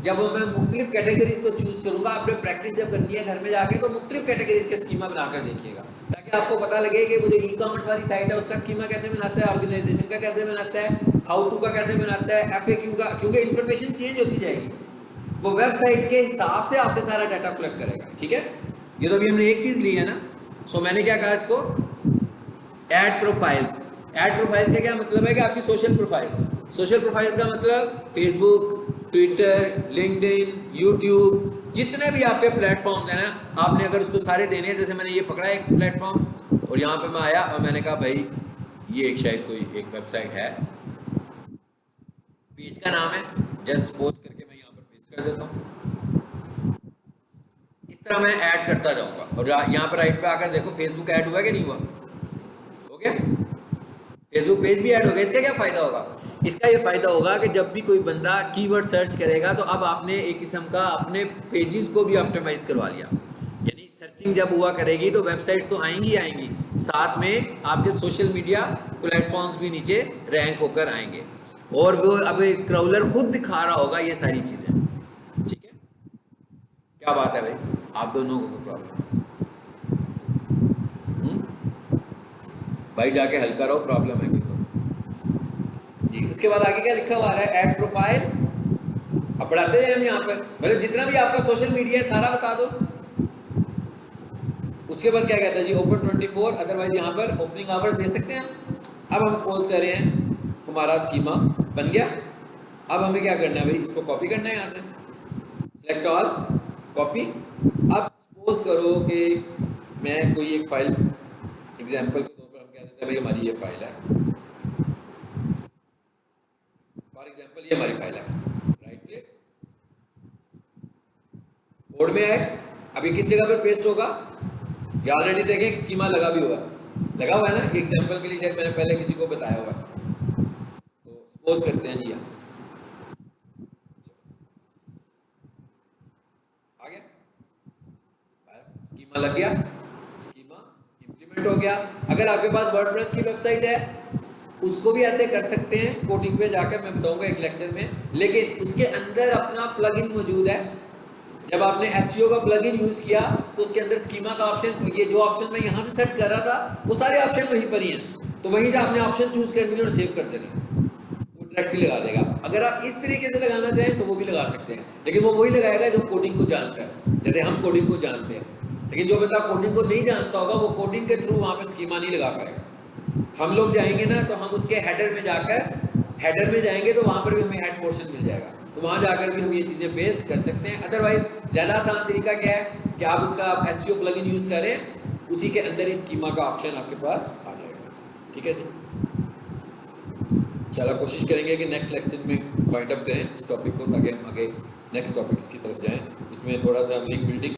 जब मैं मुख्तलिफ कैटेगरीज को चूज करूंगा, आपने प्रैक्टिस जब करनी है घर में जाके, तो मुख्तलिफ कैटेगरीज के स्कीमा बनाकर देखिएगा, ताकि आपको पता लगे कि वो जो ई कॉमर्स वाली साइट है उसका स्कीमा कैसे बनाता है, ऑर्गेनाइजेशन का कैसे बनाता है, हाउ टू का कैसे बनाता है, FAQ का, क्योंकि इन्फॉर्मेशन चेंज होती जाएगी। वो वेबसाइट के हिसाब से आपसे सारा डाटा कलेक्ट करेगा, ठीक है। ये तो अभी हमने एक चीज ली है ना। सो मैंने क्या कहा इसको, ऐड प्रोफाइल्स। ऐड प्रोफाइल्स का क्या मतलब है कि आपकी सोशल प्रोफाइल्स। सोशल प्रोफाइल्स का मतलब फेसबुक, ट्विटर, लिंक्डइन, यूट्यूब, जितने भी आपके प्लेटफॉर्म्स हैं ना, आपने अगर उसको सारे देने हैं। जैसे मैंने ये पकड़ा एक प्लेटफॉर्म और यहाँ पे मैं आया और मैंने कहा भाई ये एक शायद कोई एक वेबसाइट है, पेज का नाम है, जस्ट सपोज करके मैं यहाँ पर पेस्ट कर देता हूँ। इस तरह मैं ऐड करता जाऊँगा और यहाँ पर राइट पे आकर देखो फेसबुक ऐड हुआ कि नहीं हुआ, हो गया। फेसबुक पेज भी ऐड हो गया। इसका क्या फ़ायदा होगा, इसका ये फ़ायदा होगा कि जब भी कोई बंदा कीवर्ड सर्च करेगा तो अब आपने एक किस्म का अपने पेजेस को भी ऑप्टिमाइज करवा लिया। यानी सर्चिंग जब हुआ करेगी तो वेबसाइट्स तो आएंगी आएंगी, साथ में आपके सोशल मीडिया प्लेटफॉर्म्स भी नीचे रैंक होकर आएंगे, और वो अब क्राउलर खुद दिखा रहा होगा ये सारी चीज़ें, ठीक है। क्या बात है भाई, आप दोनों को प्रॉब्लम भाई, जाके हल करो, प्रॉब्लम है कोई तो जी। उसके बाद आगे क्या लिखा हुआ है, ऐड प्रोफाइल। अब बढ़ाते हैं हम यहाँ पर, मतलब जितना भी आपका सोशल मीडिया है सारा बता दो। उसके बाद क्या कहता है जी, ओपन 24, अदरवाइज यहाँ पर ओपनिंग आवर्स दे सकते हैं। अब हम सपोज कर रहे हैं हमारा स्कीमा बन गया। अब हमें क्या करना है भाई, इसको कॉपी करना है यहाँ से, सिलेक्ट ऑल, कॉपी। अब सपोज करो कि मैं कोई एक फाइल एग्जाम्पल के तौर पर हम कह देते हैं भाई हमारी ये फाइल है, फॉर एग्जाम्पल ये हमारी फाइल है, राइट क्लिक, कोड में है। अभी किस जगह पर पेस्ट होगा, ये ऑलरेडी देखें स्कीमा लगा भी हुआ है ना, एग्जाम्पल के लिए शायद मैंने पहले किसी को बताया हुआ है। तो सपोज करते हैं जी, यहाँ आ गया, बस स्कीमा लग गया, स्कीमा इंप्लीमेंट हो गया। अगर आपके पास वर्डप्रेस की वेबसाइट है उसको भी ऐसे कर सकते हैं, कोडिंग पे जाकर मैं बताऊंगा एक लेक्चर में, लेकिन उसके अंदर अपना प्लगइन मौजूद है। जब आपने एसईओ का प्लगइन यूज किया तो उसके अंदर स्कीमा का ऑप्शन, ये जो ऑप्शन मैं यहाँ से सेट कर रहा था वो सारे ऑप्शन वहीं पर ही हैं, तो वहीं से आपने ऑप्शन चूज कर लिया और सेव कर देना, वो डायरेक्टली लगा देगा। अगर आप इस तरीके से लगाना चाहें तो वो भी लगा सकते हैं, लेकिन वो वही लगाएगा जो कोडिंग को जानता है, जैसे हम कोडिंग को जानते हैं। लेकिन जो बंदा कोडिंग को नहीं जानता होगा वो कोडिंग के थ्रू वहाँ पर स्कीमा नहीं लगा पाएगा। हम लोग जाएंगे ना तो हम उसके हेडर में जाकर, हेडर में जाएंगे तो वहाँ पर भी हमें हेड पोर्शन मिल जाएगा, तो वहाँ जाकर भी हम ये चीज़ें पेस्ट कर सकते हैं। अदरवाइज ज़्यादा आसान तरीका क्या है कि आप उसका एसईओ प्लगइन यूज़ करें, उसी के अंदर ही स्कीमा का ऑप्शन आपके पास आ जाएगा। ठीक है जी, चलो कोशिश करेंगे कि नेक्स्ट लेक्चर में पॉइंट अप करें इस टॉपिक को, ताकि हम आगे नेक्स्ट टॉपिक्स की तरफ जाएं। इसमें थोड़ा सा हम लिंक बिल्डिंग